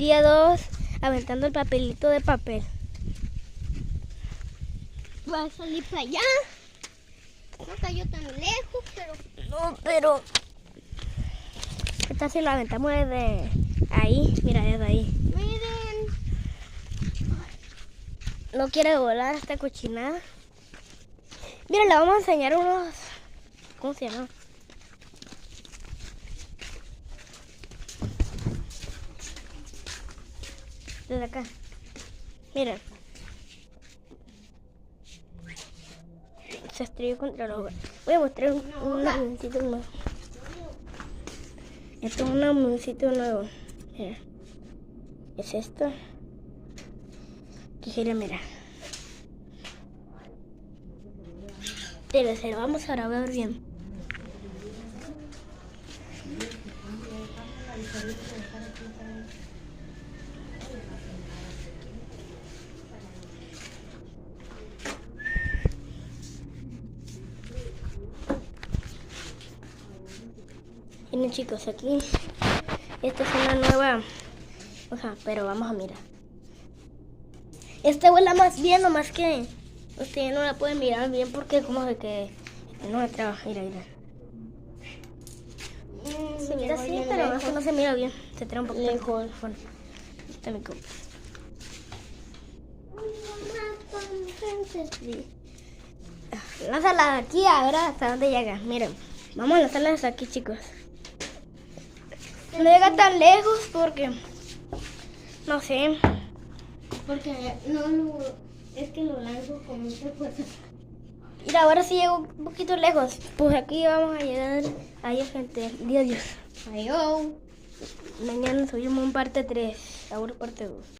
día 2 aventando el papelito de papel. Va a salir para allá. No cayó tan lejos, pero... No, pero... ¿Qué tal si lo aventamos desde ahí? Mira, desde ahí. Miren. No quiere volar esta cochinada. Mira, le vamos a enseñar unos... ¿Cómo se llama? Desde acá. Miren. Se estrelló contra los... Voy a mostrar un avioncito nuevo. Esto es un avioncito nuevo. Mira. Es esto. Que gira, mira. Pero se lo vamos a grabar bien. Miren chicos, aquí esta es una nueva, pero vamos a mirar. Esta vuela más bien, nomás que ustedes no la pueden mirar bien porque como de que no me trabaja. Mira. Se mira así, pero no se mira bien. Se trae un poco lejos. Bueno, está mi compa. Lánzala de aquí a ver hasta dónde llega. Miren, vamos a lanzarla hasta aquí, chicos. No llega tan lejos porque no sé. Porque no es que lo lanzo con mucha fuerza. Mira, ahora sí llego un poquito lejos. Pues aquí vamos a llegar. Ahí, gente. Adiós. Adiós. Mañana subimos un parte 3. Ahora parte 2.